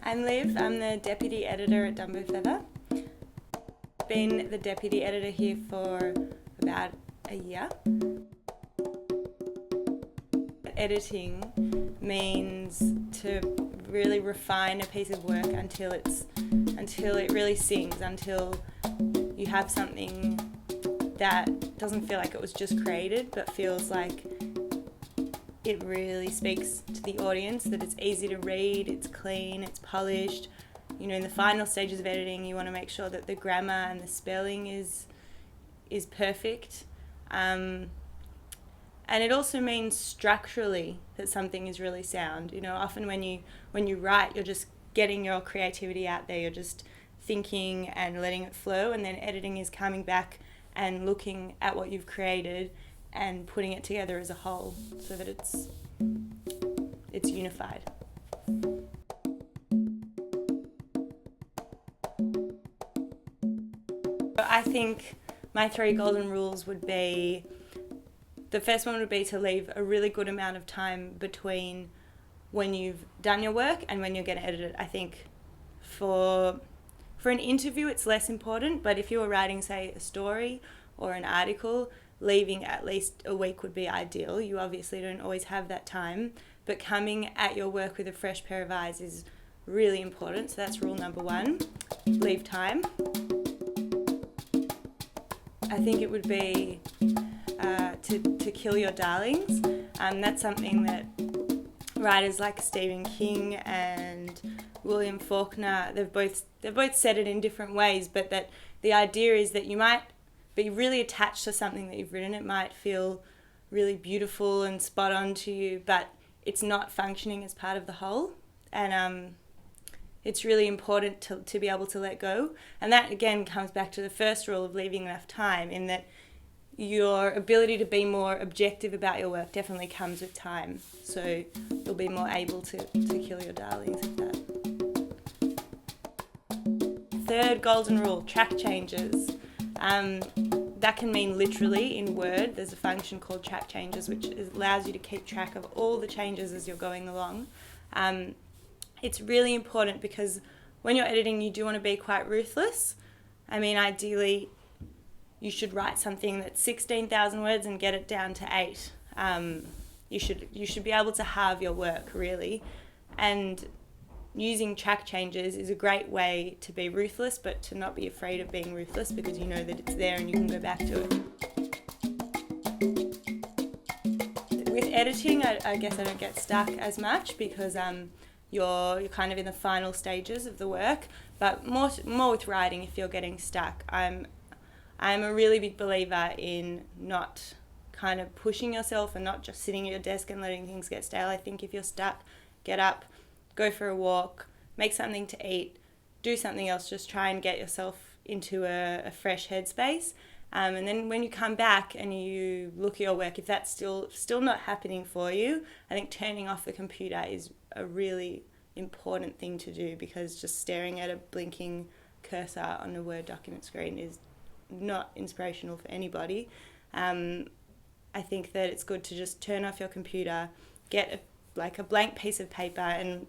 I'm Liv, I'm the Deputy Editor at Dumbo Feather. Been the Deputy Editor here for about a year. Editing means to really refine a piece of work until it really sings, until you have something that doesn't feel like it was just created but feels like it really speaks to the audience, that it's easy to read, it's clean, it's polished. You know, in the final stages of editing, you want to make sure that the grammar and the spelling is perfect. And it also means structurally that something is really sound. You know, often when you write, you're just getting your creativity out there, you're just thinking and letting it flow, and then editing is coming back and looking at what you've created and putting it together as a whole so that it's unified. I think my 3 golden rules would be, the first one would be to leave a really good amount of time between when you've done your work and when you're going to edit it. I think for an interview it's less important, but if you were writing, say, a story or an article, leaving at least a week would be ideal. You obviously don't always have that time, but coming at your work with a fresh pair of eyes is really important. So that's rule number 1, leave time. I think it would be to kill your darlings. That's something that writers like Stephen King and William Faulkner, they've both said it in different ways, but that the idea is that you might be really attached to something that you've written. It might feel really beautiful and spot on to you, but it's not functioning as part of the whole. And it's really important to be able to let go. And that, again, comes back to the first rule of leaving enough time, in that your ability to be more objective about your work definitely comes with time. So you'll be more able to kill your darlings with that. Third golden rule, track changes. That can mean literally in Word. There's a function called track changes which allows you to keep track of all the changes as you're going along. It's really important because when you're editing, you do want to be quite ruthless. I mean, ideally, you should write something that's 16,000 words and get it down to 8. You should be able to halve your work, really. And using track changes is a great way to be ruthless, but to not be afraid of being ruthless because you know that it's there and you can go back to it. With editing, I guess I don't get stuck as much because you're kind of in the final stages of the work, but more with writing if you're getting stuck. I'm a really big believer in not kind of pushing yourself and not just sitting at your desk and letting things get stale. I think if you're stuck, get up, go for a walk, make something to eat, do something else, just try and get yourself into a fresh headspace. And then when you come back and you look at your work, if that's still not happening for you, I think turning off the computer is a really important thing to do, because just staring at a blinking cursor on a Word document screen is not inspirational for anybody. I think that it's good to just turn off your computer, get a blank piece of paper and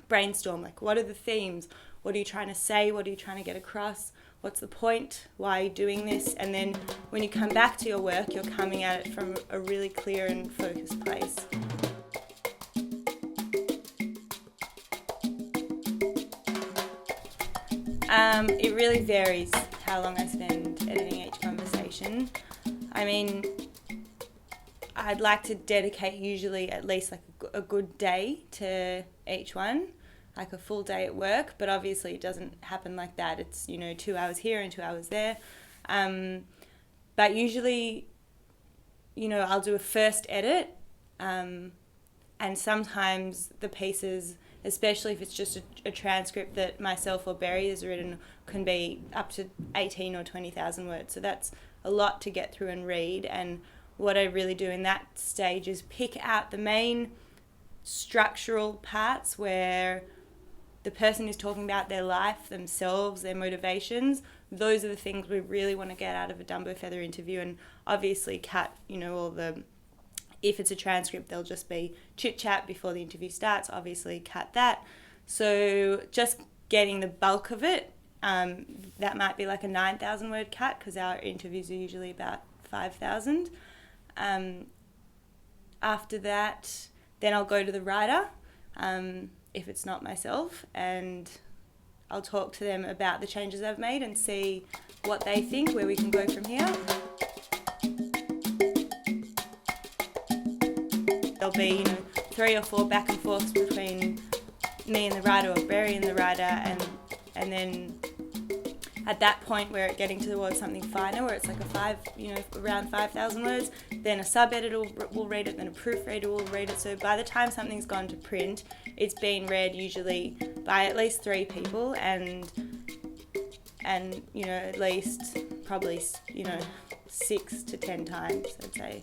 brainstorm, like, what are the themes? What are you trying to say? What are you trying to get across? What's the point? Why are you doing this? And then when you come back to your work, you're coming at it from a really clear and focused place. It really varies how long I spend editing each conversation. I mean, I'd like to dedicate usually at least like a good day to each one, like a full day at work, but obviously it doesn't happen like that. It's, 2 hours here and 2 hours there. But usually, I'll do a first edit, and sometimes the pieces, especially if it's just a transcript that myself or Barry has written, can be up to 18 or 20,000 words. So that's a lot to get through and read. And what I really do in that stage is pick out the main structural parts where the person is talking about their life, themselves, their motivations. Those are the things we really want to get out of a Dumbo Feather interview, and obviously cut, all the, if it's a transcript, there'll just be chit-chat before the interview starts, obviously cut that. So just getting the bulk of it, that might be like a 9,000 word cut, because our interviews are usually about 5,000. After that, then I'll go to the writer, if it's not myself, and I'll talk to them about the changes I've made and see what they think, where we can go from here. There'll be 3 or 4 back and forths between me and the writer, or Barry and the writer, and then at that point we're getting towards something finer, where it's like around 5,000 words, then a sub-editor will read it, then a proofreader will read it. So by the time something's gone to print, it's been read usually by at least 3 people, and at least probably 6 to 10 times, I'd say.